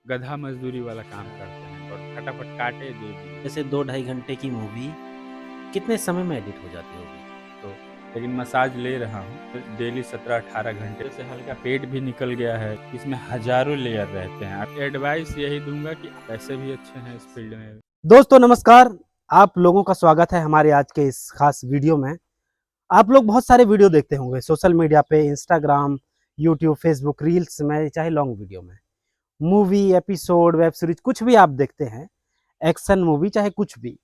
गधा मजदूरी वाला काम करते हैं और फटाफट काटे दे दिए। जैसे 2 ढाई घंटे की मूवी कितने समय में एडिट हो जाती होगी? तो लेकिन मसाज ले रहा हूँ तो डेली 17-18 घंटे से हल्का पेट भी निकल गया है। इसमें हज़ारों लेयर रहते हैं। आप एडवाइस यही दूँगा कि पैसे भी अच्छे हैं इस फ़ील्ड में। दोस्तों नमस्कार, आप लोगों का स्वागत है हमारे आज के इस खास वीडियो में। आप लोग बहुत सारे वीडियो देखते होंगे सोशल मीडिया पे, इंस्टाग्राम, यूट्यूब, फेसबुक, रील्स में, चाहे लॉन्ग वीडियो में। मूवी, एपिसोड, वेब सीरीज कुछ भी आप देखते हैं, एक्शन मूवी चाहे कुछ भी।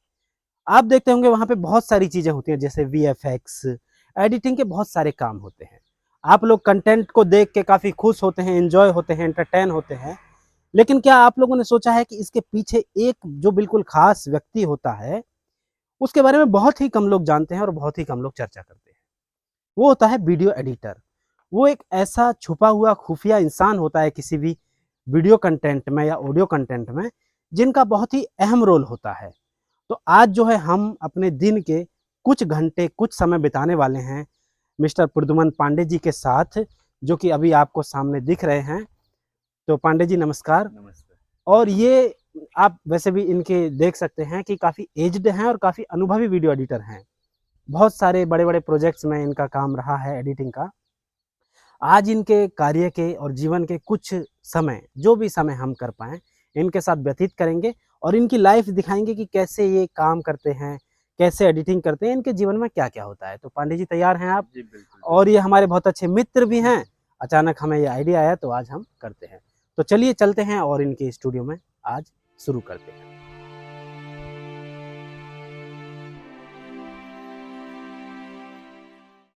आप देखते होंगे वहाँ पे बहुत सारी चीज़ें होती हैं जैसे वीएफएक्स, एडिटिंग के बहुत सारे काम होते हैं। आप लोग कंटेंट को देख के काफ़ी खुश होते हैं, एन्जॉय होते हैं, एंटरटेन होते हैं। लेकिन क्या आप लोगों ने सोचा है कि इसके पीछे एक जो बिल्कुल खास व्यक्ति होता है, उसके बारे में बहुत ही कम लोग जानते हैं और बहुत ही कम लोग चर्चा करते हैं। वो होता है वीडियो एडिटर। वो एक ऐसा छुपा हुआ खुफिया इंसान होता है किसी भी वीडियो कंटेंट में या ऑडियो कंटेंट में, जिनका बहुत ही अहम रोल होता है। तो आज जो है हम अपने दिन के कुछ घंटे, कुछ समय बिताने वाले हैं मिस्टर प्रद्युमन पांडे जी के साथ, जो कि अभी आपको सामने दिख रहे हैं। तो पांडे जी नमस्कार। नमस्ते। और ये आप वैसे भी इनके देख सकते हैं कि काफ़ी एज्ड हैं और काफ़ी अनुभवी वीडियो एडिटर हैं। बहुत सारे बड़े-बड़े प्रोजेक्ट्स में इनका काम रहा है एडिटिंग का। आज इनके कार्य के और जीवन के कुछ समय, जो भी समय हम कर पाएँ, इनके साथ व्यतीत करेंगे और इनकी लाइफ़ दिखाएँगे कि कैसे ये काम करते हैं, कैसे एडिटिंग करते हैं, इनके जीवन में क्या-क्या होता है। तो पांडे जी तैयार हैं आप? जी, बिल्कुल, और ये बिल्कुल। हमारे बहुत अच्छे मित्र भी हैं। अचानक हमें ये आइडिया आया तो आज हम करते हैं। तो चलिए चलते हैं और इनके स्टूडियो में आज शुरू करते हैं।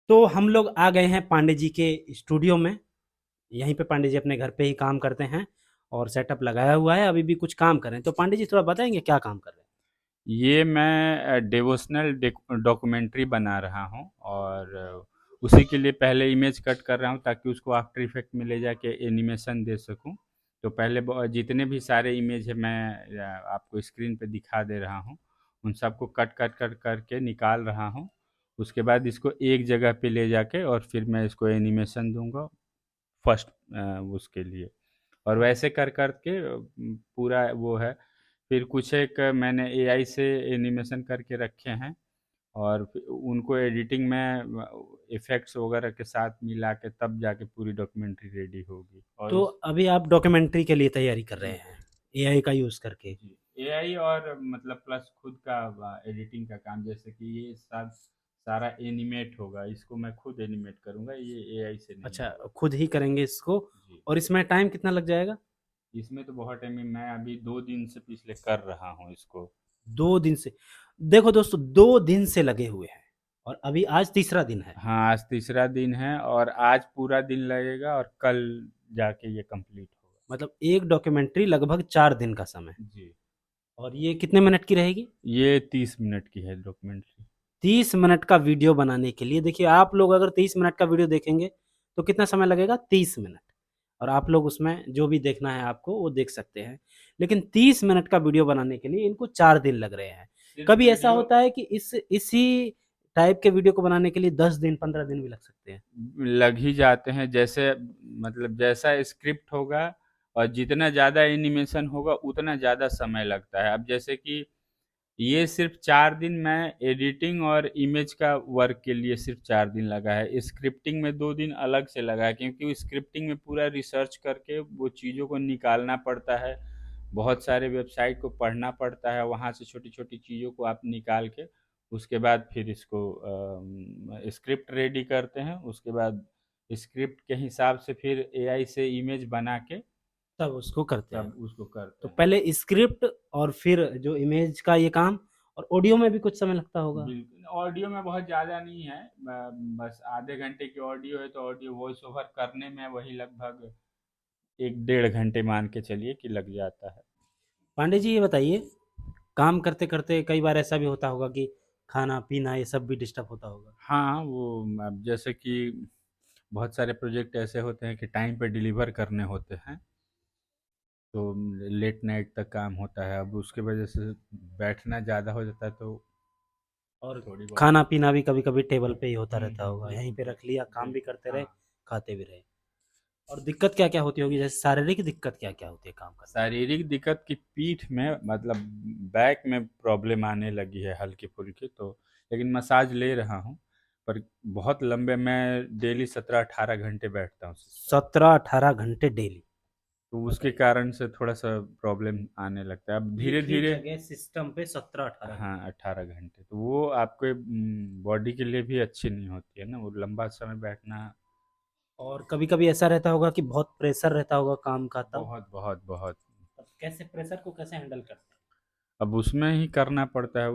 तो हम लोग आ गए हैं पांडे जी के स्टूडियो में। यहीं पे पांडे जी अपने घर पे ही काम करते हैं और सेटअप लगाया हुआ है, अभी भी कुछ काम कर रहे हैं। तो पांडे जी थोड़ा बताएँगे क्या काम कर रहे हैं? ये मैं डिवोशनल डॉक्यूमेंट्री बना रहा हूँ और उसी के लिए पहले इमेज कट कर रहा हूँ ताकि उसको आफ्टर इफेक्ट में ले जाके एनिमेशन दे सकूँ। तो पहले जितने भी सारे इमेज है मैं आपको स्क्रीन पे दिखा दे रहा हूँ, उन सबको कट कट कट करके निकाल रहा हूँ। उसके बाद इसको एक जगह पे ले जाके और फिर मैं इसको एनिमेशन दूंगा फर्स्ट उसके लिए। और वैसे कर कर के पूरा वो है। फिर कुछ एक मैंने एआई से एनिमेशन करके रखे हैं और उनको एडिटिंग में इफ़ेक्ट्स वगैरह के साथ मिला के तब जाके पूरी डॉक्यूमेंट्री रेडी होगी। और तो इस अभी आप डॉक्यूमेंट्री के लिए तैयारी कर रहे जी, हैं, एआई का यूज़ करके। जी। एआई और मतलब प्लस खुद का एडिटिंग का काम, जैसे कि ये सारा एनिमेट होगा, इसको मैं खुद एनिमेट करूँगा, ये एआई से नहीं अच्छा, होगा। खुद ही करेंगे इसको। जी। और इसमें टाइम कितना लग जाएगा? इसमें तो बहुत टाइम है, मैं अभी 2 दिन से पिछले कर रहा हूँ इसको। 2 दिन से। देखो दोस्तों 2 दिन से लगे हुए हैं और अभी आज तीसरा दिन है। हाँ, आज तीसरा दिन है और आज पूरा दिन लगेगा और कल जाके ये कंप्लीट होगा। मतलब एक डॉक्यूमेंट्री लगभग 4 दिन का समय। जी। और ये कितने मिनट की रहेगी? ये 30 मिनट की है डॉक्यूमेंट्री। 30 मिनट का वीडियो बनाने के लिए देखिए आप लोग अगर 30 मिनट का वीडियो देखेंगे तो कितना समय लगेगा? 30 मिनट। और आप लोग उसमें जो भी देखना है आपको वो देख सकते हैं। लेकिन 30 मिनट का वीडियो बनाने के लिए इनको 4 दिन लग रहे हैं। सिर्फ़ कभी ऐसा वीडियो होता है कि इसी टाइप के वीडियो को बनाने के लिए 10 दिन, 15 दिन भी लग सकते हैं। लग ही जाते हैं, जैसे मतलब जैसा स्क्रिप्ट होगा और जितना ज़्यादा एनिमेशन होगा उतना ज़्यादा समय लगता है। अब जैसे कि ये सिर्फ़ 4 दिन मैं एडिटिंग और इमेज का वर्क के लिए सिर्फ़ 4 दिन लगा है। स्क्रिप्टिंग में 2 दिन अलग से लगा है, क्योंकि स्क्रिप्टिंग में पूरा रिसर्च करके वो चीज़ों को निकालना पड़ता है। बहुत सारे वेबसाइट को पढ़ना पड़ता है, वहाँ से छोटी-छोटी चीज़ों को आप निकाल के उसके बाद फिर इसको स्क्रिप्ट रेडी करते हैं। उसके बाद स्क्रिप्ट के हिसाब से फिर एआई से इमेज बना के तब उसको करते हैं। तब उसको करते तो हैं। पहले स्क्रिप्ट और फिर जो इमेज का ये काम और ऑडियो में भी कुछ समय लगता होगा। बिल्कुल, ऑडियो में बहुत ज़्यादा नहीं है। बस आधे घंटे की ऑडियो है तो ऑडियो वॉइस ओवर करने में वही लगभग 1 डेढ़ घंटे मान के चलिए कि लग जाता है। पांडे जी ये बताइए, काम करते-करते कई बार ऐसा भी होता होगा कि खाना-पीना ये सब भी डिस्टर्ब होता होगा? हाँ, वो अब जैसे कि बहुत सारे प्रोजेक्ट ऐसे होते हैं कि टाइम पे डिलीवर करने होते हैं, तो लेट नाइट तक काम होता है। अब उसकी वजह से बैठना ज़्यादा हो जाता है तो और थोड़ी बहुत दिक्कत। खाना-पीना भी कभी-कभी टेबल पे ही होता रहता होगा, यहीं बिल्कुल, पे रख लिया, काम भी बिल्कुल, करते रहे, हाँ। खाते भी रहे। और दिक्कत क्या-क्या होती होगी? जैसे शारीरिक दिक्कत क्या-क्या होती है काम करने में? शारीरिक दिक्कत की पीठ में मतलब बैक में प्रॉब्लम आने लगी है हल्की-फुल्की, तो लेकिन मसाज ले रहा हूँ। पर बहुत लंबे मैं डेली 17-18 घंटे बैठता हूँ सिस्टम। 17-18 घंटे डेली, तो उसके बताइए। कारण से थोड़ा-सा प्रॉब्लम आने लगता है। अब एक ही धीरे-धीरे जगह सिस्टम पे 17-18 घंटे। हाँ, 18 घंटे। तो वो आपके बॉडी के लिए भी अच्छी नहीं होती है ना, वो लंबा समय बैठना। और कभी-कभी ऐसा रहता होगा कि बहुत प्रेशर रहता होगा काम का तब? बहुत, बहुत, बहुत। तब कैसे प्रेशर को कैसे हैंडल करते हैं? अब उसमें ही करना पड़ता है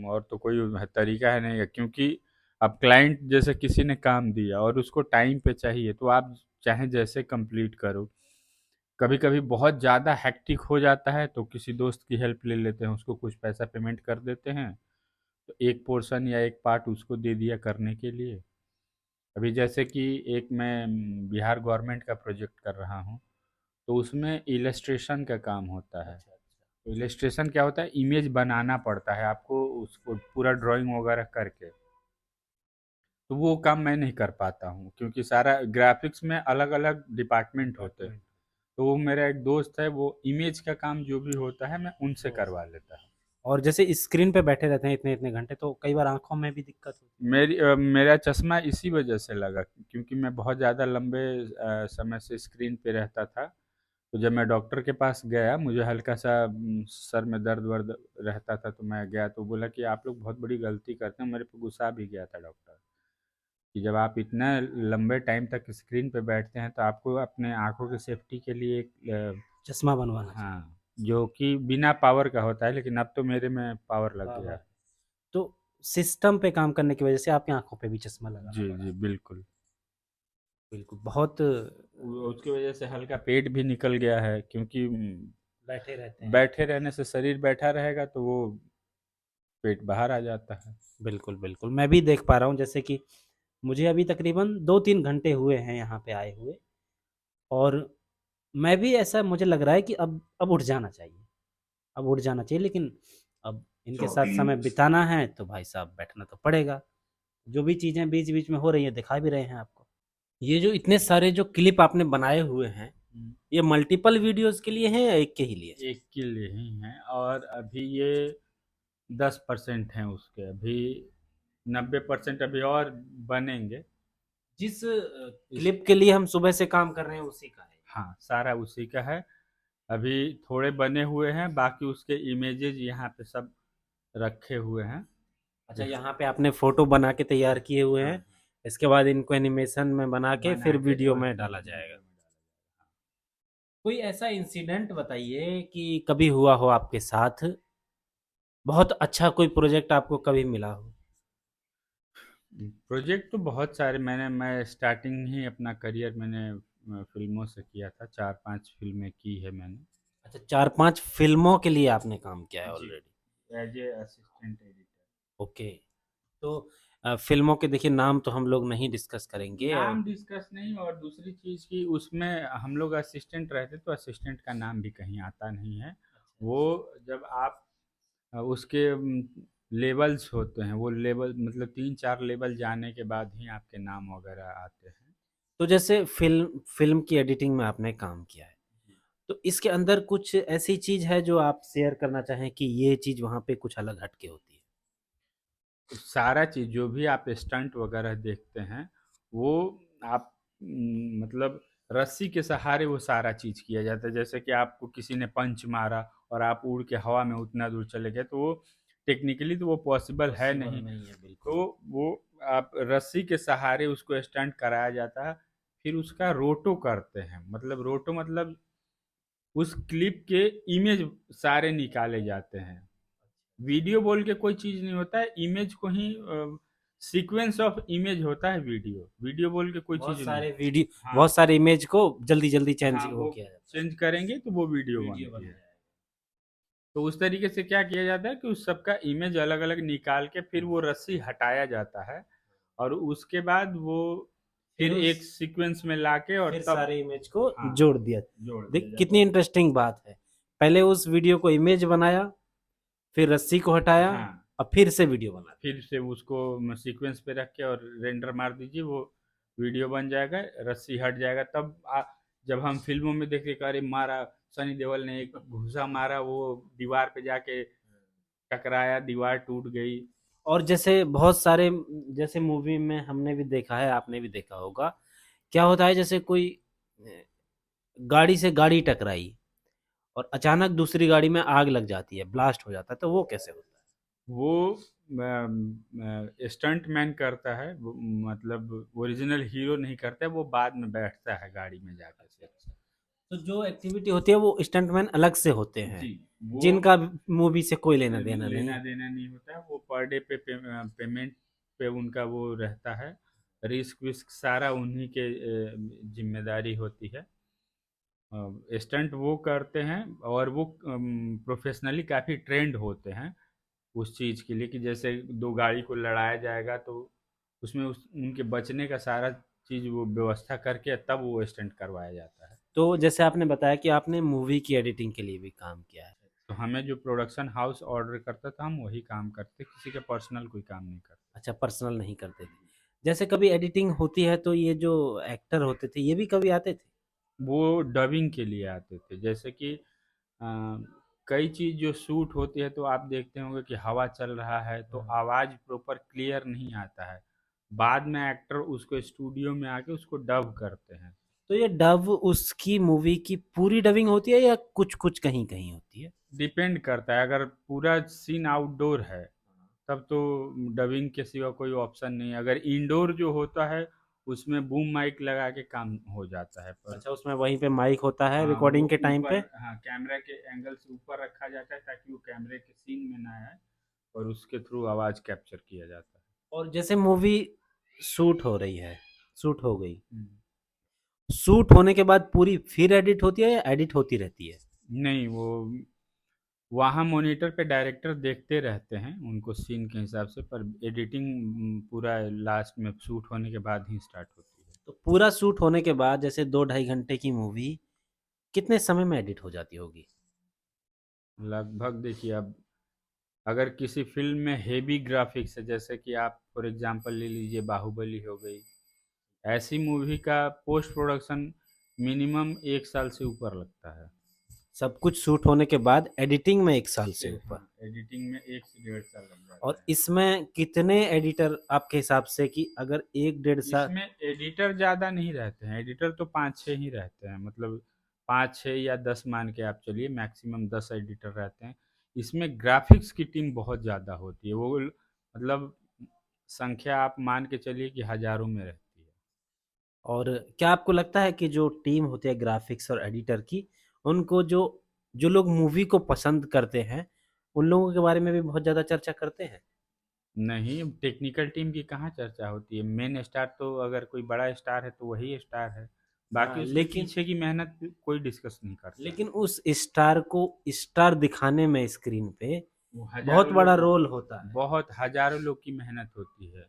और तो कोई तरीका है नहीं है, क्योंकि अब क्लाइंट जैसे किसी ने काम दिया और उसको टाइम पे चाहिए, तो आप चाहे जैसे कंप्लीट करो। कभी-कभी बहुत ज़्यादा हेक्टिक हो जाता है तो किसी दोस्त की हेल्प ले लेते हैं, उसको कुछ पैसा पेमेंट कर देते हैं, तो एक पोर्शन या एक पार्ट उसको दे दिया करने के लिए। अभी जैसे कि एक मैं बिहार गवर्नमेंट का प्रोजेक्ट कर रहा हूँ, तो उसमें इलस्ट्रेशन का काम होता है। अच्छा, अच्छा। तो इलस्ट्रेशन क्या होता है, इमेज बनाना पड़ता है आपको, उसको पूरा ड्राइंग वगैरह करके। तो वो काम मैं नहीं कर पाता हूँ, क्योंकि सारा ग्राफिक्स में अलग अलग डिपार्टमेंट होते हैं। डिपार्टमेंट। तो वो मेरा एक दोस्त है, वो इमेज का काम जो भी होता है मैं उनसे ओह! करवा लेता हूँ। और जैसे स्क्रीन पे बैठे रहते हैं इतने-इतने घंटे तो कई बार आँखों में भी दिक्कत होती है। मेरा चश्मा इसी वजह से लगा, क्योंकि मैं बहुत ज़्यादा लंबे समय से स्क्रीन पे रहता था। तो जब मैं डॉक्टर के पास गया, मुझे हल्का सा सर में दर्द वर्द रहता था, तो मैं गया तो बोला कि आप लोग बहुत बड़ी गलती करते हैं। मेरे पे गुस्सा भी गया था डॉक्टर, कि जब आप इतना लंबे टाइम तक स्क्रीन पे बैठते हैं तो आपको अपने आँखों की सेफ्टी के लिए एक चश्मा बनवाना चाहिए। हाँ, जो कि बिना पावर का होता है, लेकिन अब तो मेरे में पावर लग गया पावर। है। तो सिस्टम पे काम करने की वजह से आपकी आँखों पे भी चश्मा लगाना जी, पड़ा जी, है। बिल्कुल। बिल्कुल, बहुत उसकी वजह से हल्का पेट भी निकल गया है, क्योंकि बैठे रहते हैं। बैठे रहने से शरीर बैठा रहेगा तो वो पेट बाहर आ जाता है। बिल्कुल, बिल्कुल। मैं भी देख पा रहा हूँ जैसे कि मुझे अभी तकरीबन 2-3 घंटे हुए हैं यहाँ पे आए हुए और मैं भी ऐसा मुझे लग रहा है कि अब उठ जाना चाहिए। अब उठ जाना चाहिए लेकिन अब इनके साथ समय बिताना है तो भाई साहब बैठना तो पड़ेगा। जो भी चीज़ें बीच-बीच में हो रही हैं दिखा भी रहे हैं आपको। ये जो इतने सारे जो क्लिप आपने बनाए हुए हैं, हुँ। ये मल्टीपल वीडियोज़ के लिए हैं या एक के ही लिए? एक के लिए ही हैं, और अभी ये 10% हैं उसके, अभी 90% अभी और बनेंगे। जिस इस क्लिप के लिए हम सुबह से काम कर रहे हैं उसी का है। हाँ, सारा उसी का है। अभी थोड़े बने हुए हैं, बाकी उसके इमेजेज़ यहाँ पे सब रखे हुए हैं। अच्छा जैसे यहाँ पे आपने फ़ोटो बना के तैयार किए हुए हाँ, हैं, इसके बाद इनको एनिमेशन में बना के बना फिर के वीडियो और में फिर डाला जाएगा। वीडियो में डाला जाएगा। कोई ऐसा इंसिडेंट बताइए कि कभी हुआ हो आपके साथ, बहुत अच्छा कोई प्रोजेक्ट आपको कभी मिला हो? प्रोजेक्ट तो बहुत सारे मैं स्टार्टिंग ही अपना करियर मैंने फ़िल्मों से किया था, 4-5 फ़िल्में की है मैंने। अच्छा 4-5 फ़िल्मों के लिए आपने काम किया है जी, already. As a assistant editor. Okay. तो फ़िल्मों के देखिए नाम तो हम लोग नहीं डिस्कस करेंगे और नाम डिस्कस नहीं, और दूसरी चीज़ कि उसमें हम लोग असिस्टेंट रहते तो असिस्टेंट का नाम भी कहीं आता नहीं है। अच्छा, वो जब आप उसके लेवल्स होते हैं, वो लेवल मतलब 3-4 लेवल जाने के बाद ही आपके नाम वगैरह आते हैं। तो जैसे फ़िल्म की एडिटिंग में आपने काम किया है, तो इसके अंदर कुछ ऐसी चीज़ है जो आप शेयर करना चाहें कि ये चीज़ वहाँ पे कुछ अलग हट के होती है? सारा चीज़ जो भी आप स्टंट वगैरह देखते हैं, वो आप मतलब रस्सी के सहारे वो सारा चीज़ किया जाता है। जैसे कि आपको किसी ने पंच मारा और आप उड़ के हवा में उतना दूर चले गए, तो वो टेक्निकली तो वो पॉसिबल है पॉसिबल नहीं। नहीं है, बिल्कुल। तो वो आप रस्सी के सहारे उसको स्टंट कराया जाता है, फिर उसका रोटो करते हैं। मतलब रोटो मतलब उस क्लिप के इमेज सारे निकाले जाते हैं। वीडियो बोल के कोई चीज़ नहीं होता है, इमेज को ही सीक्वेंस ऑफ इमेज होता है वीडियो। वीडियो बोल के कोई चीज़ नहीं। हाँ, बहुत सारे इमेज को जल्दी-जल्दी चेंज हाँ, वो वो किया जाता है। चेंज करेंगे तो वो वीडियो वीडियो बनती बन है। जाएगा। तो उस तरीके से क्या किया जाता है कि उस सबका इमेज अलग-अलग निकाल के फिर वो रस्सी हटाया जाता है, और उसके बाद वो फिर फिर उस एक सीक्वेंस में लाके और फिर तब सारे इमेज को हाँ, जोड़ दिया। जोड़ दिया देख जाता कितनी है। इंटरेस्टिंग बात है। पहले उस वीडियो को इमेज बनाया, फिर रस्सी को हटाया हाँ, और फिर से वीडियो बना दिया। फिर से उसको सीक्वेंस पे रख के और रेंडर मार दीजिए, वो वीडियो बन जाएगा, रस्सी हट जाएगा, तब जब हम फिल्मों में देखते कि अरे मारा, सनी देओल ने एक घूसा मारा, वो दीवार पे जाके टकराया, दीवार टूट गई। और जैसे बहुत सारे, जैसे मूवी में हमने भी देखा है, आपने भी देखा होगा, क्या होता है जैसे कोई गाड़ी से गाड़ी टकराई और अचानक दूसरी गाड़ी में आग लग जाती है, ब्लास्ट हो जाता है, तो वो कैसे होता है? वो स्टंट मैन करता है, मतलब ओरिजिनल हीरो नहीं करता है, वो बाद में बैठता है गाड़ी में जाके अच्छा, से। अच्छा। तो जो एक्टिविटी होती है वो स्टंटमैन अलग से होते हैं, जी, वो जिनका मूवी से कोई लेना देना नहीं। लेना देना नहीं होता है, वो पर डे पे पेमेंट पे उनका वो रहता है, रिस्क विस्क सारा उन्हीं के जिम्मेदारी होती है। स्टंट वो करते हैं, और वो प्रोफेशनली काफ़ी ट्रेंड होते हैं उस चीज़ के लिए, कि जैसे दो गाड़ी को लड़ाया जाएगा तो उसमें उनके बचने का सारा चीज़ वो व्यवस्था करके तब वो स्टंट करवाया जाता है। तो जैसे आपने बताया कि आपने मूवी की एडिटिंग के लिए भी काम किया है। तो हमें जो प्रोडक्शन हाउस ऑर्डर करता था हम वही काम करते, किसी के पर्सनल कोई काम नहीं करते। अच्छा, पर्सनल नहीं करते थे। जैसे कभी एडिटिंग होती है तो ये जो एक्टर होते थे, ये भी कभी आते थे? वो डबिंग के लिए आते थे, जैसे कि अ, कई चीज़ जो शूट होती है तो आप देखते होंगे कि हवा चल रहा है तो हाँ। आवाज़ प्रॉपर क्लियर नहीं आता है, बाद में एक्टर उसको स्टूडियो में आके उसको डब करते हैं। तो ये डब उसकी मूवी की पूरी डबिंग होती है या कुछ-कुछ कहीं-कहीं होती है? डिपेंड करता है, अगर पूरा सीन आउटडोर है तब तो डबिंग के सिवा कोई ऑप्शन नहीं है, अगर इंडोर जो होता है उसमें बूम माइक लगा के काम हो जाता है। पर अच्छा, उसमें वहीं पे माइक होता है हाँ, वो रिकॉर्डिंग के टाइम ऊपर, पे? हाँ, कैमरा के एंगल से ऊपर रखा जाता है ताकि वो कैमरे के सीन में ना आए, और उसके थ्रू आवाज़ कैप्चर किया जाता है। और जैसे मूवी शूट हो रही है, शूट हो गई, हम्म। शूट होने के बाद पूरी फिर एडिट होती है या एडिट होती रहती है? नहीं, वो वहाँ मॉनिटर पे डायरेक्टर देखते रहते हैं उनको सीन के हिसाब से, पर एडिटिंग पूरा लास्ट में शूट होने के बाद ही स्टार्ट होती है। तो पूरा शूट होने के बाद जैसे 2 ढाई घंटे की मूवी कितने समय में एडिट हो जाती होगी? लगभग देखिए, अब अगर किसी फिल्म में हेवी ग्राफिक्स है, जैसे कि आप फॉर एग्जांपल ले लीजिए बाहुबली हो गई, ऐसी मूवी का पोस्ट प्रोडक्शन मिनिमम 1 साल से ऊपर लगता है। सब कुछ शूट होने के बाद एडिटिंग में 1 साल से ऊपर। हाँ, एडिटिंग में 1 से 1.5 साल लग और जाता है। इसमें कितने एडिटर आपके हिसाब से, कि अगर 1 डेढ़ साल। इसमें एडिटर ज़्यादा नहीं रहते हैं, एडिटर तो 5-6 ही रहते हैं, मतलब 5-6 या 10 मान के आप चलिए, मैक्सिमम 10 एडिटर रहते हैं। इसमें ग्राफिक्स की टीम बहुत ज़्यादा होती है, वो मतलब संख्या आप मान के चलिए कि हज़ारों में रहती है। और क्या आपको लगता है कि जो टीम होती है ग्राफिक्स और एडिटर की, उनको जो जो लोग मूवी को पसंद करते हैं, उन लोगों के बारे में भी बहुत ज़्यादा चर्चा करते हैं? नहीं, टेक्निकल टीम की कहाँ चर्चा होती है, मेन स्टार तो अगर कोई बड़ा स्टार है तो वही स्टार है, हाँ, बाकी उसके लेकिन पीछे की मेहनत कोई डिस्कस नहीं करता है। लेकिन उस स्टार को स्टार दिखाने में स्क्रीन पे वो बहुत हज़ारों बड़ा लोगों रोल होता है। बहुत हज़ारों लोग की मेहनत होती है।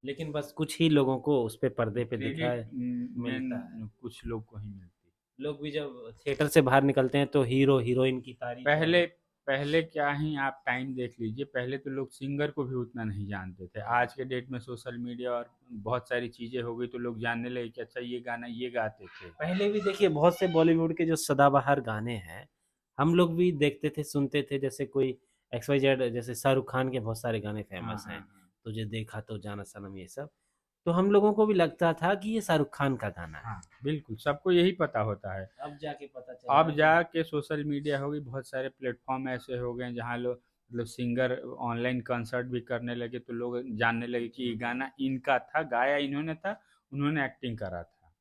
लेकिन बस कुछ ही लोगों को उस पे पर्दे पे क्रेडिट दिखाए मिलता है। मेन कुछ लोग को ही मिलती है। लोग भी जब थिएटर से बाहर निकलते हैं तो हीरो हीरोइन की तारीफ पहले वाली। पहले क्या ही आप टाइम देख लीजिए, पहले तो लोग सिंगर को भी उतना नहीं जानते थे, आज के डेट में सोशल मीडिया और बहुत सारी चीज़ें हो गई तो लोग जानने लगे कि अच्छा ये गाना ये गाते थे। पहले भी देखिए बहुत से बॉलीवुड के जो सदाबहार गाने हैं, हम लोग भी देखते थे, सुनते थे, जैसे कोई एक्स वाई जेड, जैसे शाहरुख खान के बहुत सारे गाने हाँ, फेमस हाँ, हैं, हाँ। तुझे देखा तो जाना सनम, ये सब। तो हम लोगों को भी लगता था कि ये शाहरुख खान का गाना है। हाँ, बिल्कुल सबको यही पता होता है। अब जाके पता चला अब कि जाके सोशल मीडिया हो गई, बहुत सारे प्लेटफॉर्म ऐसे हो गए हैं जहाँ लोग मतलब सिंगर ऑनलाइन कंसर्ट भी करने लगे, तो लोग जानने लगे कि ये गाना इनका था, गाया इन्होंने था, उन्होंने एक्टिंग करा था।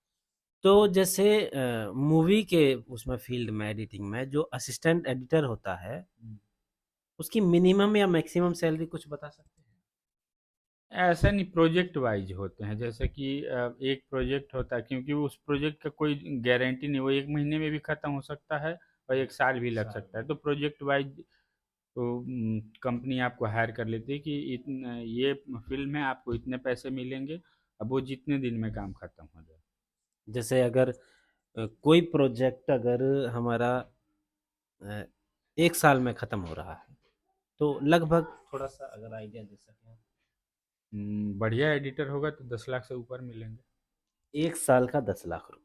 तो जैसे मूवी के उसमें फील्ड में, एडिटिंग में जो असिस्टेंट एडिटर होता है, उसकी मिनिमम या मैक्सिमम सैलरी कुछ बता सकते हैं? ऐसा नहीं, प्रोजेक्ट वाइज होते हैं, जैसे कि एक प्रोजेक्ट होता है, क्योंकि उस प्रोजेक्ट का कोई गारंटी नहीं, वो 1 महीने में भी ख़त्म हो सकता है और 1 साल भी लग साल सकता है, में। तो प्रोजेक्ट वाइज तो कंपनी आपको हायर कर लेती है कि इतने ये फिल्म है, आपको इतने पैसे मिलेंगे, अब वो जितने दिन में काम ख़त्म हो जाए। जैसे अगर कोई प्रोजेक्ट अगर हमारा 1 साल में खत्म हो रहा है, तो लगभग थोड़ा-सा अगर आइडिया दे सकें? बढ़िया एडिटर होगा तो 10 लाख से ऊपर मिलेंगे। 1 साल का 10 लाख रुपए,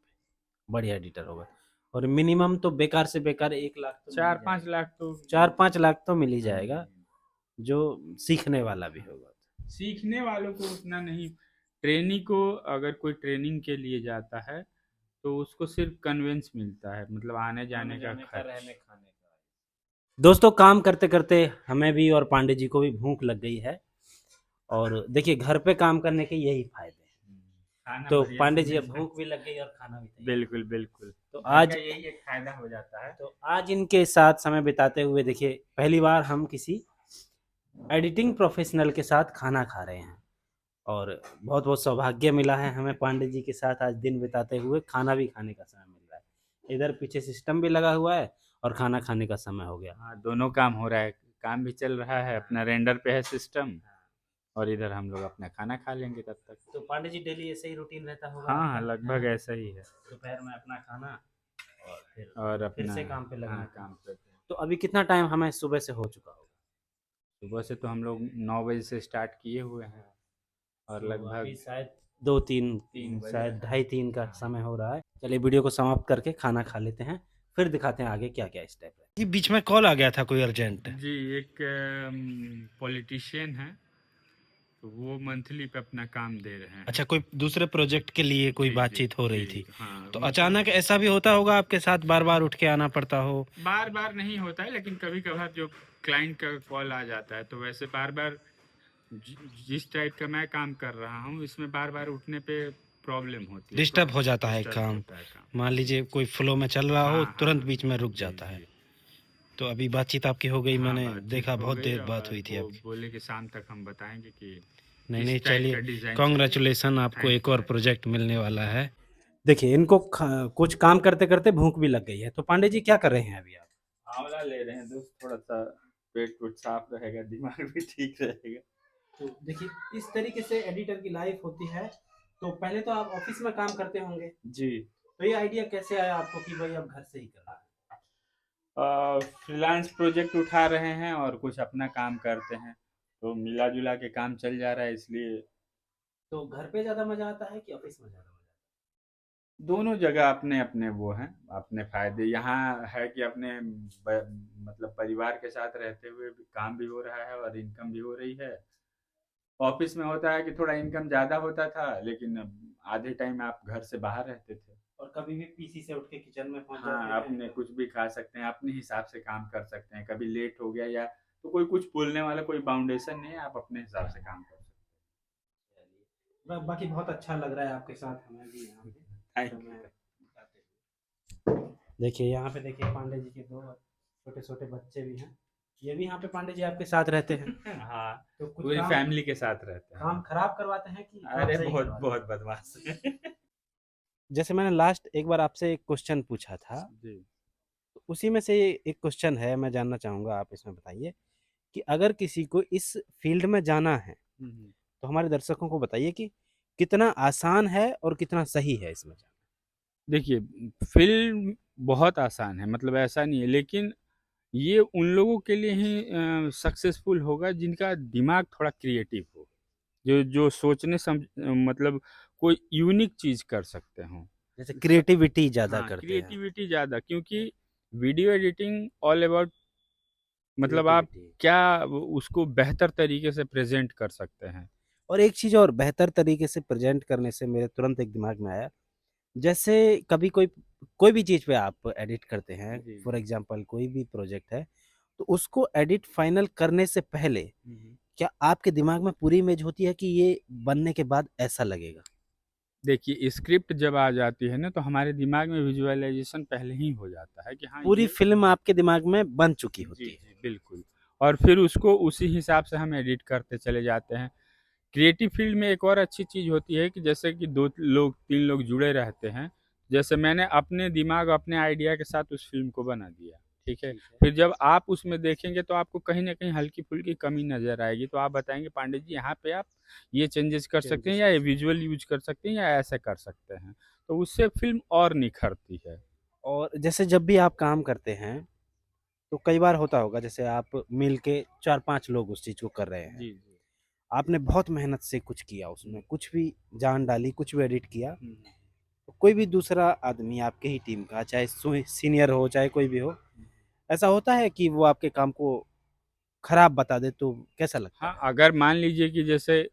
बढ़िया एडिटर होगा। और मिनिमम तो बेकार से बेकार 1 लाख तो मिल ही 4-5 जाएगा। लाख तो 4-5 लाख तो मिल ही जाएगा, जो सीखने वाला भी होगा। सीखने वालों को उतना नहीं। ट्रेनी को अगर कोई ट्रेनिंग के लिए जाता है तो उसको सिर्फ कन्वेंस मिलता है, मतलब आने जाने का खर्च। रहने खाने का। दोस्तों काम करते करते हमें भी और पांडे जी को भी भूख लग गई है, और देखिए घर पे काम करने के यही फायदे हैं। खाना तो बढ़िया पांडे से जी अब मिल जाए। भूख भी लग गई और खाना भी तैयार। बिल्कुल बिल्कुल। तो घर आज का यही एक फायदा हो जाता है। तो आज इनके साथ समय बिताते हुए देखिए पहली बार हम किसी एडिटिंग प्रोफेशनल के साथ खाना खा रहे हैं, और बहुत बहुत सौभाग्य मिला है हमें पांडे जी के साथ आज दिन बिताते हुए खाना भी खाने का समय मिल रहा है। इधर पीछे सिस्टम भी लगा हुआ है और खाना खाने का समय हो गया। हाँ, दोनों काम हो रहा है। काम भी चल रहा है, अपना रेंडर पे है सिस्टम, और इधर हम लोग अपना खाना खा लेंगे तब तक। तो पांडे जी डेली ऐसे ही रूटीन रहता होगा हाँ हाँ, आपका? लगभग ऐसा ही है। दोपहर में अपना खाना और और फिर अपना से काम पे लगना। हाँ, काम पे। तो अभी कितना टाइम हमें सुबह से हो चुका होगा? सुबह से तो हम लोग 9 बजे से स्टार्ट किए हुए हैं, और तो लगभग अभी शायद 2-3 3 बज शायद रहे हैं। 2:30-3 का समय हो रहा है। चलिए वीडियो को समाप्त करके खाना खा लेते हैं, फिर दिखाते हैं आगे क्या क्या स्टेप है। कि बीच में कॉल आ गया था कोई अर्जेंट? जी, एक पॉलिटिशियन है, तो वो मंथली पे अपना काम दे रहे हैं। अच्छा, कोई दूसरे प्रोजेक्ट के लिए कोई जी जी बातचीत हो रही जी, थी। हाँ तो मतलब अचानक ऐसा भी होता होगा आपके साथ, बार बार उठ के आना पड़ता हो? बार बार नहीं होता है, लेकिन कभी कभार जो क्लाइंट का कॉल आ जाता है, तो वैसे बार बार जिस टाइप का मैं काम कर रहा हूँ इसमें बार बार उठने पे प्रॉब्लम होती है, डिस्टर्ब हो जाता है डिस्टर्ब काम। होता है काम। मान लीजिए कोई फ्लो में चल रहा हो, हाँ तुरंत हाँ, बीच में रुक जी जाता है। जी। तो अभी बातचीत आपकी हो गई, हाँ, मैंने बातचीत देखा हो बहुत गई, देर बात और हुई थी वो आपकी। बोले कि शाम तक हम बताएंगे कि नहीं नहीं, किस टाइप का चलिए डिज़ाइन चाहिए। कॉन्ग्रेचुलेसन, आपको थैंक एक यू और भाई। प्रोजेक्ट मिलने वाला है। देखिए इनको कुछ काम करते करते भूख भी लग गई है, तो पांडे जी क्या कर रहे हैं अभी आप? आंवला ले रहे हैं दोस्त, थोड़ा सा पेट वेट साफ रहेगा, दिमाग भी ठीक रहेगा। तो देखिए इस तरीके से एडिटर की लाइफ होती है। तो पहले तो आप ऑफिस में काम करते होंगे, जी। तो ये आइडिया कैसे आया आपको कि भाई अब घर से ही करना है? फ्रीलांस प्रोजेक्ट उठा रहे हैं और कुछ अपना काम करते हैं, तो मिला जुला के काम चल जा रहा है, इसलिए। तो घर पे ज्यादा मजा आता है कि ऑफिस में ज्यादा मजा दोनों जगह अपने अपने वो हैं, अपने फायदे। यहाँ है कि अपने मतलब परिवार के साथ रहते हुए भी काम भी हो रहा है और इनकम भी हो रही है। ऑफिस में होता है कि थोड़ा इनकम ज़्यादा होता था, लेकिन आधे टाइम आप घर से बाहर रहते थे। और कभी भी पीसी से उठ के किचन में पहुंच हाँ, जाते थे अपने तो? कुछ भी खा सकते हैं, अपने हिसाब से काम कर सकते हैं। कभी लेट हो गया या तो कोई कुछ बोलने वाला कोई बाउंडेशन नहीं है, आप अपने हिसाब से काम कर सकते बाकी बहुत अच्छा लग रहा है आपके साथ, हमें भी यहाँ पे हैं। थैंक समय यू। बिताते हुए। देखिए यहाँ पे देखिए पांडे जी के 2 छोटे छोटे बच्चे भी हैं, ये भी यहाँ पे पांडे जी आपके साथ रहते हैं। हाँ, तो कुछ पूरी काम फैमिली के साथ रहते हैं। काम खराब करवाते हैं कि काम अरे सही बहुत करवाते बहुत हैं? बदमाश। जैसे मैंने लास्ट एक बार आपसे एक क्वेश्चन पूछा था, जी। तो उसी में से एक क्वेश्चन है, मैं जानना चाहूँगा, आप इसमें बताइए कि अगर किसी को इस फील्ड में जाना है, हम्म। तो हमारे दर्शकों को बताइए कि कितना आसान है और कितना सही है इसमें जाना? देखिए, फ़िल्म बहुत आसान है, मतलब ऐसा नहीं है, लेकिन ये उन लोगों के लिए ही सक्सेसफुल होगा जिनका दिमाग थोड़ा क्रिएटिव हो, जो जो सोचने मतलब कोई यूनिक चीज़ कर सकते हों। जैसे स क्रिएटिविटी ज़्यादा हाँ, करते हैं। क्रिएटिविटी ज़्यादा, क्योंकि वीडियो एडिटिंग ऑल अबाउट, मतलब आप क्रिएटिविटी। क्या उसको बेहतर तरीके से प्रेज़ेंट कर सकते हैं। और एक चीज़ और, बेहतर तरीके से प्रेज़ेंट करने से मेरे तुरंत एक दिमाग में आया, जैसे कभी कोई कोई भी चीज़ पे आप एडिट करते हैं, जी। फॉर एग्ज़ाम्पल कोई भी प्रोजेक्ट है, तो उसको एडिट फाइनल करने से पहले हुँ, हुँ। क्या आपके दिमाग में पूरी इमेज होती है कि ये बनने के बाद ऐसा लगेगा? देखिए, स्क्रिप्ट जब आ जाती है ना, तो हमारे दिमाग में विजुअलाइज़ेशन पहले ही हो जाता है कि हाँ, पूरी ये। फ़िल्म आपके दिमाग में बन चुकी जी, होती है। जी, बिल्कुल। और फिर उसको उसी हिसाब से हम एडिट करते चले जाते हैं। क्रिएटिव फील्ड में एक और अच्छी चीज़ होती है कि जैसे कि 2 लोग 3 लोग जुड़े रहते हैं। जैसे मैंने अपने दिमाग, अपने आइडिया के साथ उस फ़िल्म को बना दिया, ठीक है? ठीक है। फिर जब आप उसमें देखेंगे तो आपको कहीं न कहीं हल्की-फुल्की कमी नज़र आएगी, तो आप बताएँगे पांडे जी यहाँ पे आप ये चेंजेज़ कर सकते हैं, चेंजेस या कर ये सकते हैं। विजुअल यूज़ कर सकते हैं, या ऐसे कर सकते हैं। तो उससे फ़िल्म और निखरती है। और जैसे जब भी आप काम करते हैं, तो कई बार होता होगा जैसे आप मिल के 4-5 लोग उस चीज़ को कर रहे हैं। जी, जी। आपने बहुत मेहनत से कुछ किया उसमें, कुछ भी जान डाली, कुछ भी एडिट किया, हुँ। कोई भी दूसरा आदमी आपके ही टीम का, चाहे सीनियर हो चाहे कोई भी हो, ऐसा होता है कि वो आपके काम को खराब बता दे, तो कैसा लगता हाँ, है? अगर मान लीजिए कि जैसे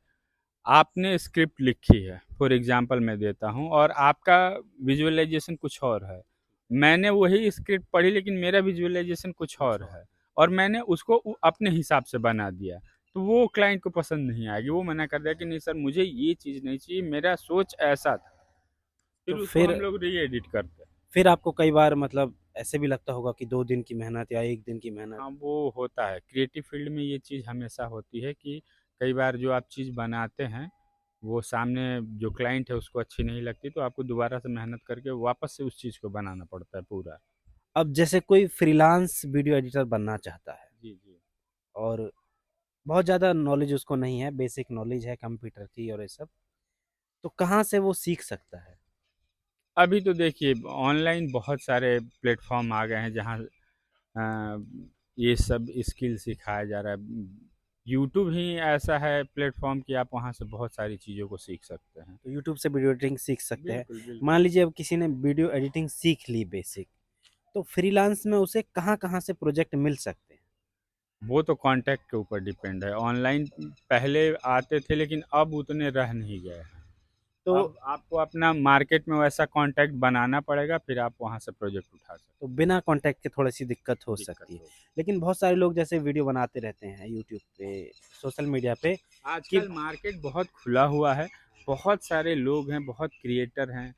आपने स्क्रिप्ट लिखी है, फॉर एग्जांपल मैं देता हूँ, और आपका विजुअलाइजेशन कुछ और है। मैंने वही स्क्रिप्ट पढ़ी लेकिन मेरा विजुअलाइजेशन कुछ और है, और मैंने उसको अपने हिसाब से बना दिया, तो वो क्लाइंट को पसंद नहीं आएगी। वो मना कर देगा कि नहीं सर, मुझे ये चीज़ नहीं चाहिए, मेरा सोच ऐसा था। फिर तो उसको फिर हम लोग री एडिट करते हैं। फिर आपको कई बार मतलब ऐसे भी लगता होगा कि 2 दिन की मेहनत या 1 दिन की मेहनत। हाँ, वो होता है क्रिएटिव फील्ड में, ये चीज़ हमेशा होती है कि कई बार जो आप चीज़ बनाते हैं, वो सामने जो क्लाइंट है उसको अच्छी नहीं लगती, तो आपको दोबारा से मेहनत करके वापस से उस चीज़ को बनाना पड़ता है पूरा। अब जैसे कोई फ्रीलांस वीडियो एडिटर बनना चाहता है जी जी। और बहुत ज़्यादा नॉलेज उसको नहीं है, बेसिक नॉलेज है कंप्यूटर की और ये सब, तो कहाँ से वो सीख सकता है? अभी तो देखिए ऑनलाइन बहुत सारे प्लेटफॉर्म आ गए हैं जहाँ अ, ये सब स्किल सिखाया जा रहा है। यूट्यूब ही ऐसा है प्लेटफॉर्म कि आप वहाँ से बहुत सारी चीज़ों को सीख सकते हैं। तो यूट्यूब से वीडियो एडिटिंग सीख सकते हैं। बिल्कुल मान बिल्कुल। लीजिए अब किसी ने वीडियो एडिटिंग सीख ली बेसिक, तो फ्रीलांस में उसे कहाँ-कहाँ से प्रोजेक्ट मिल सकते हैं? वो तो कॉन्टैक्ट के ऊपर डिपेंड है। ऑनलाइन पहले आते थे लेकिन अब उतने रह नहीं गए हैं। तो अब आपको अपना मार्केट में वैसा कॉन्टैक्ट बनाना पड़ेगा, फिर आप वहाँ से प्रोजेक्ट उठा सकते तो बिना कॉन्टैक्ट के थोड़ी-सी दिक्कत हो हैं। दिक्कत सकती है। होगी। लेकिन बहुत सारे लोग जैसे वीडियो बनाते रहते हैं यूट्यूब पे, सोशल मीडिया पे कि आजकल मार्केट बहुत खुला हुआ है, बहुत सारे लोग हैं, बहुत क्रिएटर हैं।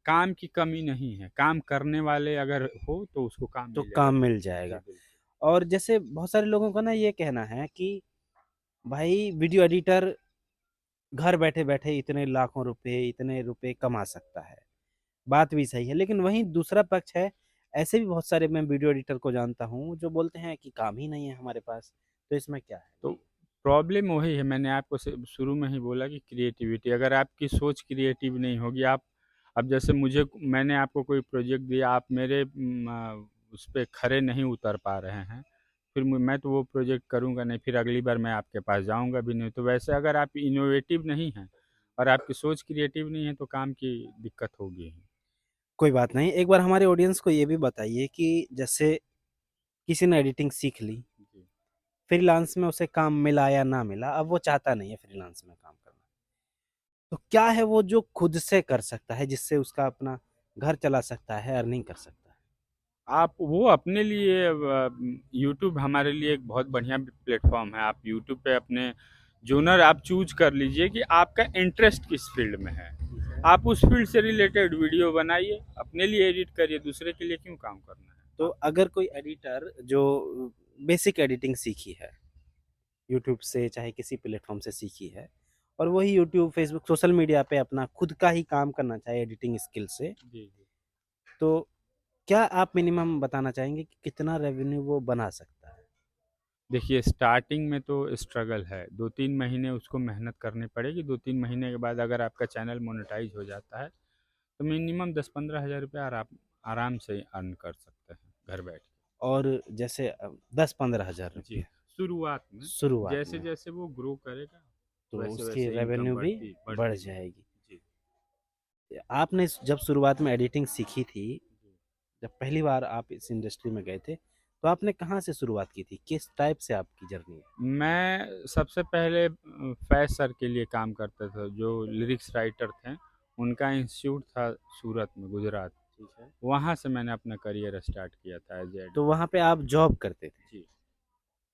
काम की कमी नहीं है, काम करने वाले अगर हो तो उसको काम तो मिल जाएगा। काम मिल जी जाएगा। बिल्कुल। और जैसे बहुत सारे लोगों का ना ये कहना है कि भाई वीडियो एडिटर घर बैठे-बैठे इतने लाखों रुपए, इतने रुपए कमा सकता है। बात भी सही है, लेकिन वहीं दूसरा पक्ष है, ऐसे भी बहुत सारे मैं वीडियो एडिटर को जानता हूँ, जो बोलते हैं कि काम ही नहीं है हमारे पास, तो इसमें क्या है? तो प्रॉब्लम वही है, मैंने आपको शुरू में ही बोला कि क्रिएटिविटी, अगर आपकी सोच क्रिएटिव नहीं होगी, आप अब जैसे मुझे, मैंने आपको कोई प्रोजेक्ट दिया, आप मेरे उस पे खरे नहीं उतर पा रहे हैं, फिर मैं तो वो प्रोजेक्ट करूँगा नहीं, फिर अगली बार मैं आपके पास जाऊँगा भी नहीं। तो वैसे अगर आप इनोवेटिव नहीं हैं और आपकी सोच क्रिएटिव नहीं है तो काम की दिक्कत होगी ही। कोई बात नहीं, एक बार हमारे ऑडियंस को ये भी बताइए कि जैसे किसी ने एडिटिंग सीख ली, जी। फ्रीलांस में उसे काम मिला या ना मिला, अब वो चाहता नहीं है फ्रीलांस में काम करना। तो क्या है वो जो खुद से कर सकता है, जिससे उसका अपना घर चला सकता है, अर्निंग कर सकता है? आप वो अपने लिए यूट्यूब हमारे लिए एक बहुत बढ़िया प्लेटफॉर्म है। आप यूट्यूब पे अपने जोनर आप चूज कर लीजिए कि आपका इंटरेस्ट किस फील्ड में है। ठीक है। आप उस फील्ड से रिलेटेड वीडियो बनाइए, अपने लिए एडिट करिए, दूसरे के लिए क्यों काम करना है तो आप। अगर कोई एडिटर जो बेसिक एडिटिंग सीखी है, यूट्यूब से चाहे किसी प्लेटफ़ॉर्म से सीखी है और वही यूट्यूब, फ़ेसबुक, सोशल मीडिया पे अपना खुद का ही काम करना चाहे एडिटिंग स्किल से, जी जी। तो क्या आप मिनिमम बताना चाहेंगे कि कितना रेवेन्यू वो बना सकता है? देखिए स्टार्टिंग में तो स्ट्रगल है, 2-3 महीने उसको मेहनत करनी पड़ेगी। 2-3 महीने के बाद अगर आपका चैनल मोनेटाइज हो जाता है तो मिनिमम 10-15 हज़ार रुपये आराम से अर्न कर सकते हैं घर बैठ के। और जैसे 10-15 हज़ार जी, रुपए शुरुआत में, शुरुआत में, जैसे-जैसे वो ग्रो करेगा, तो उसकी वैसे-वैसे इनकम रेवेन्यू भी बढ़ बढ़ती जाएगी। जाएगी। जी, आपने जब शुरुआत में एडिटिंग सीखी थी, जी। जब पहली बार आप इस इंडस्ट्री में गए थे, तो आपने कहाँ से शुरुआत की थी? किस टाइप से आपकी जर्नी है? मैं सबसे पहले फैज़ सर के लिए काम करता था, जो लिरिक्स राइटर थे, उनका इंस्टीट्यूट था सूरत में, गुजरात। ठीक है। वहाँ से मैंने अपना करियर स्टार्ट किया था एज़ ए तो एडिटर। वहाँ पे आप जॉब करते थे। जी,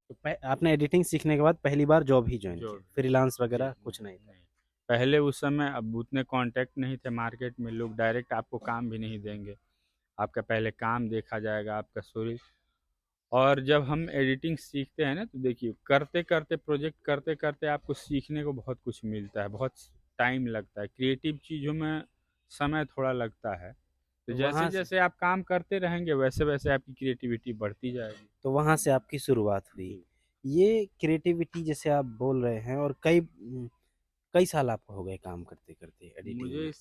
तो आपने एडिटिंग सीखने के बाद पहली बार जॉब ही जॉइन जो किया, फ्रीलांस जी, वगैरह कुछ नहीं, नहीं था। नहीं। पहले उस समय अब उतने कॉन्टैक्ट नहीं थे मार्केट में, लोग डायरेक्ट आपको काम भी नहीं देंगे। आपका पहले काम देखा जाएगा, आपका स्टोरी। और जब हम एडिटिंग सीखते हैं ना तो देखिए करते करते प्रोजेक्ट करते करते आपको सीखने को बहुत कुछ मिलता है, बहुत टाइम लगता है, क्रिएटिव चीज़ों में समय थोड़ा लगता है। तो तो जैसे वहाँ से जैसे आप काम करते रहेंगे वैसे वैसे आपकी क्रिएटिविटी बढ़ती जाएगी। आपकी शुरुआत हुई। जी। ये क्रिएटिविटी जैसे आप बोल रहे हैं और कई साल आपको हो गए काम करते-करते एडिटिंग मुझे में? इस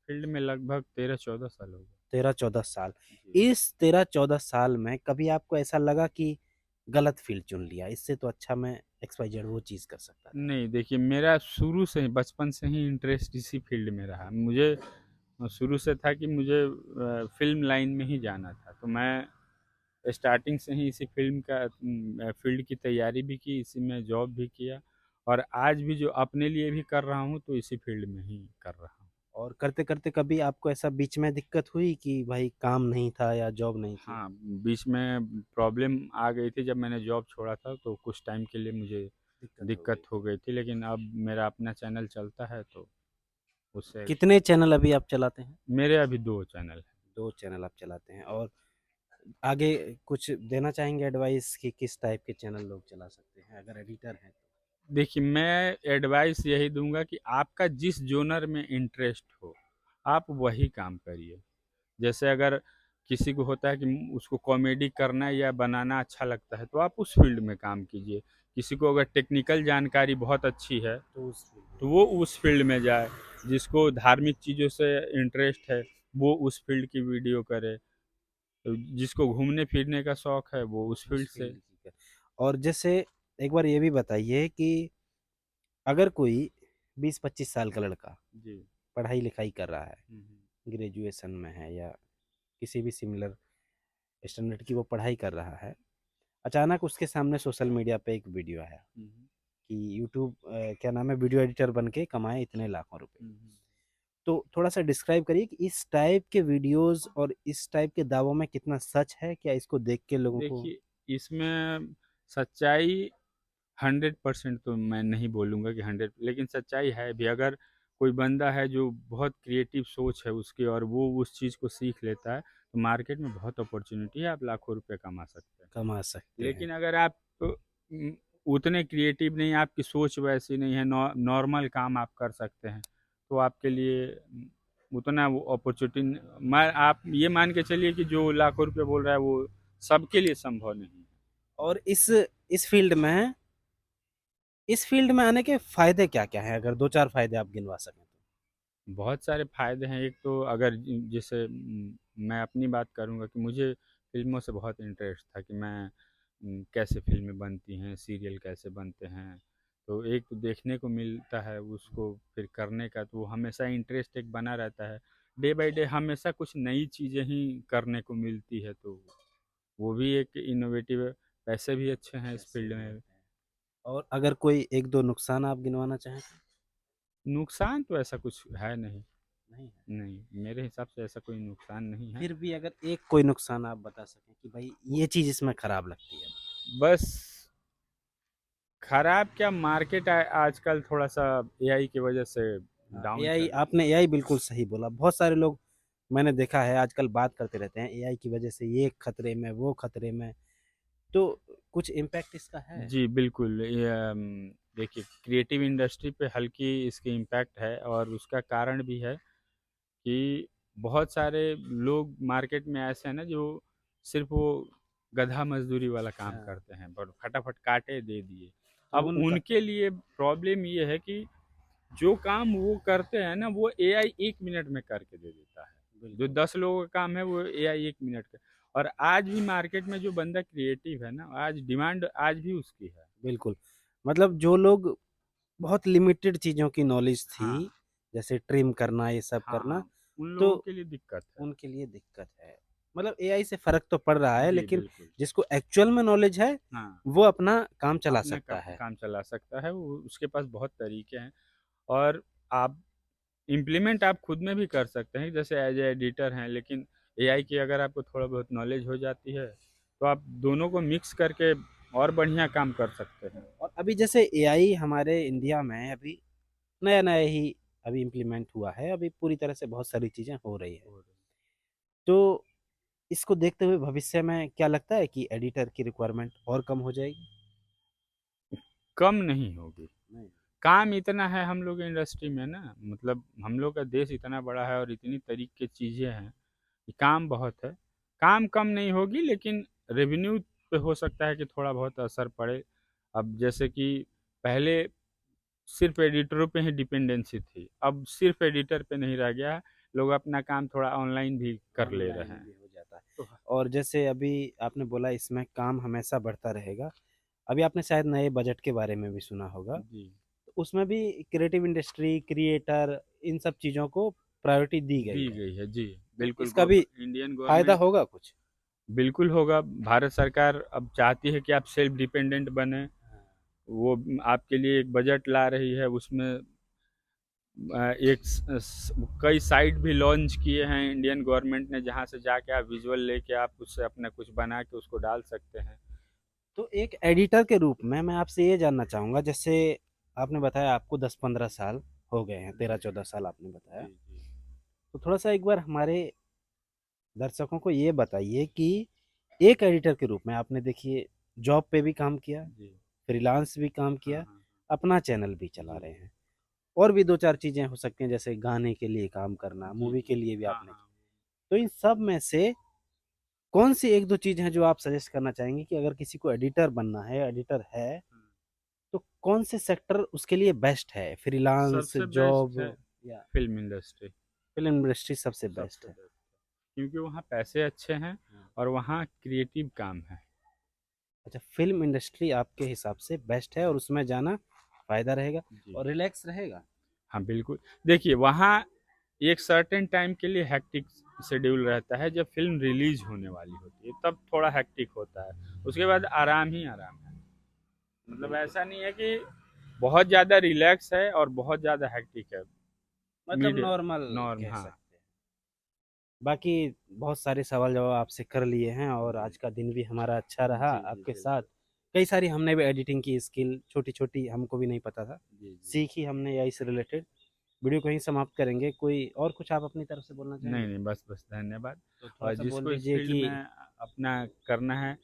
फील्ड में लगभग 13-14 साल हो गए। 13-14 साल। जी। इस 13-14 साल में कभी आपको ऐसा लगा कि गलत फील्ड चुन लिया, इससे तो अच्छा मैं XYZ वो चीज़ कर सकता था। नहीं, देखिए मेरा शुरू से ही बचपन से ही इंटरेस्ट इसी फील्ड में रहा। मुझे शुरू से था कि मुझे फ़िल्म लाइन में ही जाना था। तो मैं स्टार्टिंग से ही इसी फ़िल्म का फ़ील्ड की तैयारी भी की, इसी में जॉब भी किया और आज भी जो अपने लिए भी कर रहा हूँ, तो इसी फ़ील्ड में ही कर रहा हूँ। और करते-करते कभी आपको ऐसा बीच में दिक्कत हुई कि भाई काम नहीं था या जॉब नहीं थी? हाँ, बीच में प्रॉब्लम आ गई थी जब मैंने जॉब छोड़ा था, तो कुछ टाइम के लिए मुझे दिक्कत हो गई दिक्कत हो थी। गई थी, लेकिन अब मेरा अपना चैनल चलता है तो उससे कितने चैनल अभी आप चलाते हैं? मेरे अभी 2 चैनल हैं। 2 चैनल आप चलाते हैं और आगे कुछ देना चाहेंगे एडवाइस कि किस टाइप के चैनल लोग चला सकते हैं अगर एडिटर हैं तो? देखिए, मैं एडवाइस यही दूँगा कि आपका जिस जॉनर में इंटरेस्ट हो, आप वही काम करिए। जैसे अगर किसी को होता है कि उसको कॉमेडी करना या बनाना अच्छा लगता है, तो आप उस फ़ील्ड में काम कीजिए। किसी को अगर टेक्निकल जानकारी बहुत अच्छी है, तो उस फील्ड में तो वो उस फ़ील्ड में जाए। जिसको धार्मिक चीज़ों से इंटरेस्ट है, वो उस फ़ील्ड की वीडियो करे। तो जिसको घूमने-फिरने का शौक है, वो उस उस फ़ील्ड से। फील्ड की और जैसे एक बार ये भी बताइए कि अगर कोई 20-25 साल का लड़का जी। पढ़ाई-लिखाई कर रहा है, हुँ, हुँ। ग्रेजुएशन में है या किसी भी सिमिलर स्टैंडर्ड की वो पढ़ाई कर रहा है, अचानक उसके सामने सोशल मीडिया पे एक वीडियो आया हुँ, हुँ। कि यूट्यूब क्या नाम है वीडियो एडिटर बन के कमाए इतने लाखों रुपए। हुँ, हुँ। तो थोड़ा-सा डिस्क्राइब करिए कि इस टाइप के वीडियोज़ और इस टाइप के दावों में कितना सच है? क्या इसको देख के लोगों को देखिए, इसमें सच्चाई 100% तो मैं नहीं बोलूँगा कि 100, लेकिन सच्चाई है भी। अगर कोई बंदा है जो बहुत क्रिएटिव सोच है उसकी और वो उस चीज़ को सीख लेता है, तो मार्केट में बहुत अपॉर्च्युनिटी है, आप लाखों रुपए कमा सकते हैं। कमा सकते हैं? लेकिन अगर आप उम, उतने क्रिएटिव नहीं, आपकी सोच वैसी नहीं है, नॉर्मल काम आप कर सकते हैं, तो आपके लिए उतना वो अपॉर्च्युनिटी मैं आप ये मान के चलिए कि जो लाखों रुपए बोल रहा है, वो सबके लिए संभव नहीं है। और इस फ़ील्ड में आने के फ़ायदे क्या-क्या हैं? अगर 2-4 फ़ायदे आप गिनवा सकें तो? बहुत सारे फ़ायदे हैं। एक तो अगर जैसे मैं अपनी बात करूँगा कि मुझे फ़िल्मों से बहुत इंटरेस्ट था कि मैं कैसे फ़िल्में बनती हैं, सीरियल कैसे बनते हैं। तो एक तो देखने को मिलता है उसको फिर करने का, तो वो हमेशा इंटरेस्ट एक बना रहता है। डे बाय डे हमेशा कुछ नई चीज़ें ही करने को मिलती है, तो वो भी एक इनोवेटिव है। पैसे भी अच्छे हैं इस पैसे फ़ील्ड भी में। होते हैं। और अगर कोई 1-2 नुकसान आप गिनवाना चाहें तो? नुकसान तो ऐसा कुछ है नहीं। नहीं है। नहीं, मेरे हिसाब से ऐसा कोई नुकसान नहीं है। फिर भी अगर एक कोई नुकसान आप बता सकें कि भाई ये चीज़ इसमें खराब लगती है। बस खराब क्या, मार्केट आजकल थोड़ा-सा एआई की वजह से हाँ, डाउन एआई चल रहा है। आपने एआई बिल्कुल सही बोला। बहुत सारे लोग मैंने देखा है आजकल बात करते रहते हैं एआई की वजह से ये खतरे में, वो खतरे में। तो कुछ इम्पैक्ट इसका है? जी, बिल्कुल। ये देखिए, क्रिएटिव इंडस्ट्री पे हल्की इसकी इम्पैक्ट है और उसका कारण भी है कि बहुत सारे लोग मार्केट में ऐसे हैं ना जो सिर्फ़ वो गधा मज़दूरी वाला काम हाँ, करते हैं, और फटाफट काटे दे दिए। तो अब उनका उनके लिए प्रॉब्लम ये है कि जो काम वो करते हैं ना, वो एआई 1 मिनट में करके दे देता है। जो बिल्कुल, 10 लोगों का काम है, वो एआई 1 मिनट का। और आज भी मार्केट में जो बंदा क्रिएटिव है ना, आज डिमांड आज भी उसकी है। बिल्कुल। मतलब जो लोग बहुत लिमिटेड चीज़ों की नॉलेज थी, हाँ, जैसे ट्रिम करना, ये सब हाँ, करना, हाँ। उन लोगों तो के लिए दिक्कत है। उनके लिए दिक्कत है। मतलब एआई से फ़र्क तो पड़ रहा है, जी, लेकिन बिल्कुल। जिसको एक्चुअल में नॉलेज है, हाँ, वो अपना काम चला अपना सकता है। काम चला सकता है, वो उसके पास बहुत तरीके हैं। और आप इम्प्लीमेंट आप खुद में भी कर सकते हैं, जैसे एज ए एडिटर हैं, लेकिन एआई की अगर आपको थोड़ा बहुत नॉलेज हो जाती है, तो आप दोनों को मिक्स करके और बढ़िया काम कर सकते हैं। और अभी जैसे एआई हमारे इंडिया में अभी नया-नया ही अभी इम्प्लीमेंट हुआ है, अभी पूरी तरह से बहुत सारी चीज़ें हो रही है। और तो इसको देखते हुए भविष्य में क्या लगता है कि एडिटर की रिक्वायरमेंट और कम हो जाएगी? कम नहीं होगी। नहीं। काम इतना है हम लोग इंडस्ट्री में ना, मतलब हम लोग का देश इतना बड़ा है और इतनी तरीके की चीज़ें हैं कि काम बहुत है। काम कम नहीं होगी, लेकिन रेवेन्यू पे हो सकता है कि थोड़ा बहुत असर पड़े। अब जैसे कि पहले सिर्फ एडिटरों पे ही डिपेंडेंसी थी, अब सिर्फ एडिटर पे नहीं रह गया है, लोग अपना काम थोड़ा ऑनलाइन भी कर ले रहे ऑनलाइन हैं। भी हो जाता है। तो और जैसे अभी आपने बोला इसमें काम हमेशा बढ़ता रहेगा। अभी आपने शायद नए बजट के बारे में भी सुना होगा, जी, तो उसमें भी क्रिएटिव इंडस्ट्री, क्रिएटर, इन सब चीज़ों को प्रायोरिटी दी गई दी है। गई है। जी, तो बिल्कुल इसका भी इंडियन फ़ायदा गवर्नमेंट होगा कुछ? बिल्कुल होगा। भारत सरकार अब चाहती है कि आप सेल्फ डिपेंडेंट बने। वो आपके लिए एक बजट ला रही है, उसमें एक कई साइट भी लॉन्च किए हैं इंडियन गवर्नमेंट ने, जहां से जाके आप विजुअल लेके आप उससे अपना कुछ बना के उसको डाल सकते हैं। तो एक एडिटर के रूप में मैं आपसे ये जानना चाहूँगा, जैसे आपने बताया आपको 10-15 साल हो गए हैं, जी 13-14 साल आपने बताया। जी जी तो थोड़ा-सा एक बार हमारे दर्शकों को ये बताइए कि एक एडिटर के रूप में आपने देखिए जॉब पे भी काम किया, जी। फ्रीलांस भी काम हाँ किया, हाँ अपना चैनल भी चला जी रहे हैं। और भी 2-4 चीज़ें हो सकती हैं, जैसे गाने के लिए काम करना, जी मूवी जी। के लिए भी हाँ आपने हाँ। किया। तो इन सब में से कौन-सी 1-2 चीज़ हैं जो आप सजेस्ट करना चाहेंगे कि अगर किसी को एडिटर बनना है, एडिटर है, हाँ। तो कौन से सेक्टर उसके लिए बेस्ट है? फ्रीलांस, सबसे बेस्ट है जॉब या फिल्म इंडस्ट्री। फ़िल्म इंडस्ट्री सबसे बेस्ट सबसे है? बेस्ट क्योंकि वहाँ पैसे अच्छे हैं हाँ। और वहाँ क्रिएटिव काम है। अच्छा, फ़िल्म इंडस्ट्री आपके हिसाब से बेस्ट है और उसमें जाना फ़ायदा रहेगा जी। और रिलैक्स रहेगा? हाँ, बिल्कुल। देखिए, वहाँ एक सर्टेन टाइम के लिए हेक्टिक शेड्यूल रहता है, जब फ़िल्म रिलीज़ होने वाली होती है, तब थोड़ा हेक्टिक होता है। उसके बाद आराम ही आराम है। मतलब बिल्कुल। ऐसा नहीं है कि बहुत ज़्यादा रिलैक्स है और बहुत ज़्यादा हेक्टिक है। मतलब मिड नॉर्मल नॉर्म कह हाँ। सकते हैं। बाकी बहुत सारे सवाल जवाब आपसे कर लिए हैं और जी। आज का दिन भी हमारा अच्छा रहा जी, जी, आपके साथ। बिल्कुल। कई सारी हमने भी एडिटिंग की स्किल छोटी-छोटी हमको भी नहीं पता था, जी, जी। सीखी हमने एआई से रिलेटेड। वीडियो को यहीं समाप्त करेंगे। कोई और कुछ आप अपनी तरफ से बोलना नहीं, चाहेंगे? नहीं, बस धन्यवाद। तो और थोड़ा-सा बोल जिसको इस दीजिए फ़ील्ड कि में अपना करना है,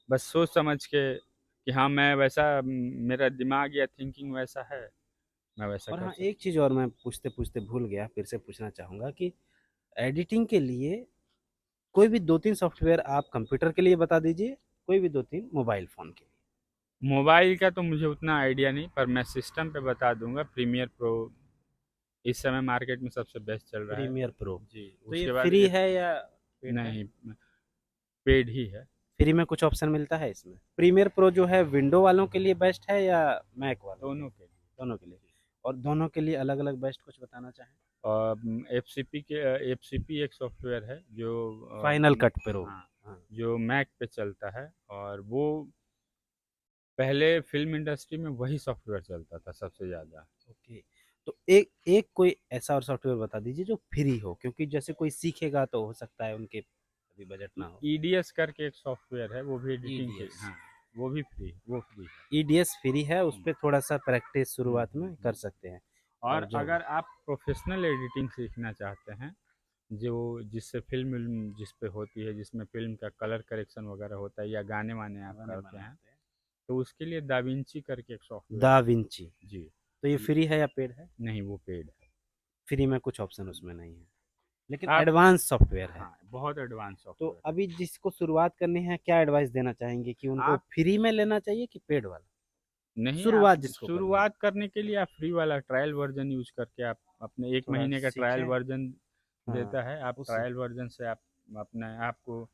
बस सोच समझ के कि हाँ, मैं वैसा मेरा दिमाग या थिंकिंग वैसा है, मैं वैसा और कर हाँ, सकता एक चीज़ और मैं पूछते-पूछते भूल गया, फिर से पूछना चाहूँगा कि एडिटिंग के लिए कोई भी 2-3 सॉफ्टवेयर आप कंप्यूटर के लिए बता दीजिए, कोई भी 2-3 मोबाइल फ़ोन के लिए। हूँ। मोबाइल का तो मुझे उतना आइडिया नहीं, पर मैं सिस्टम पे बता दूँगा। प्रीमियर प्रो इस समय मार्केट में सबसे बेस्ट चल रहा है। प्रीमियर प्रो, जी, तो ये उसके बाद फ्री एक है या पेड है? नहीं, पेड ही है। फ्री में कुछ ऑप्शन मिलता है इसमें? प्रीमियर प्रो जो है विंडो वालों के लिए बेस्ट है या मैक वालों के लिए? दोनों के लिए। दोनों के लिए। और दोनों के लिए अलग-अलग बेस्ट कुछ बताना चाहें? और एफसीपी एक सॉफ्टवेयर है जो फाइनल कट प्रो। हाँ, हाँ, जो मैक पे चलता है, और वो पहले फ़िल्म इंडस्ट्री में वही सॉफ्टवेयर चलता था सबसे ज़्यादा। ओके। तो एक एक कोई ऐसा और सॉफ्टवेयर बता दीजिए जो फ्री हो, क्योंकि जैसे कोई सीखेगा तो हो सकता है उनके अभी बजट ना हो। ईडीएस करके एक सॉफ्टवेयर है, वो भी एडिटिंग के ईडीएस। हाँ, वो फ्री है। ईडीएस फ्री है, उस हुँ, पे थोड़ा-सा प्रैक्टिस हुँ, शुरुआत हुँ, में कर हुँ। सकते हैं। और और जो अगर आप प्रोफ़ेशनल एडिटिंग सीखना चाहते हैं, जो जिससे फ़िल्म जिस पे होती है, जिसमें फ़िल्म का कलर करेक्शन वगैरह होता है या गाने-वाने आप गाने करते हैं, बनाते हैं। तो उसके लिए दाविंची करके एक सॉफ्टवेयर दा है। विंची। जी। तो ये ये फ्री है या पेड है? नहीं, वो पेड है। फ्री में कुछ ऑप्शन उसमें नहीं है, लेकिन आप एडवांस सॉफ्टवेयर है। हाँ, बहुत एडवांस तो सॉफ्टवेयर है। अभी जिसको शुरुआत करनी है, क्या एडवाइस देना चाहेंगे कि उनको आप फ्री में लेना चाहिए कि पेड वाला? नहीं, आप शुरुआत जिसको करनी है, शुरुआत करने के लिए आप फ्री वाला ट्रायल वर्ज़न यूज़ करके आप अपने 1 थोड़ा महीने का ट्रायल सीखें। वर्ज़न हाँ, देता है, आप उस ट्रायल वर्ज़न से आप अपने आप को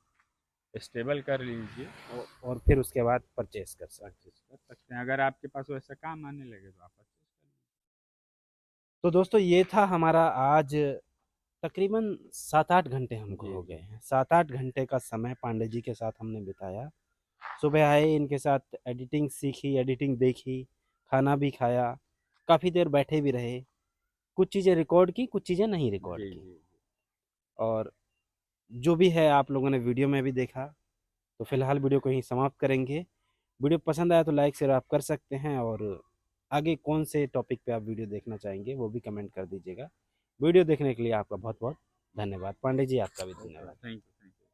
स्टेबल कर लीजिए, और फिर उसके बाद परचेज़ कर सकते हैं। परचेज़ कर सकते हैं। अगर आपके पास वैसा काम आने लगे तो आप परचेज़ कर लीजिए। तो दोस्तों ये था हमारा आज तकरीबन 7-8 घंटे हमको जी, हो गए जी। हैं। 7-8 घंटे का समय पांडे जी के साथ हमने बिताया। सुबह आए, इनके साथ एडिटिंग सीखी, एडिटिंग देखी, खाना भी खाया, काफ़ी देर बैठे भी रहे। कुछ चीज़ें रिकॉर्ड की, कुछ चीज़ें नहीं रिकॉर्ड जी, की। जी। और जो भी है आप लोगों ने वीडियो में भी देखा। तो फिलहाल वीडियो को यहीं समाप्त करेंगे। वीडियो पसंद आया तो लाइक शेयर आप कर सकते हैं और आगे कौन से टॉपिक पे आप वीडियो देखना चाहेंगे वो भी कमेंट कर दीजिएगा। वीडियो देखने के लिए आपका बहुत बहुत धन्यवाद। पांडे जी आपका भी ओके, धन्यवाद। Thank you.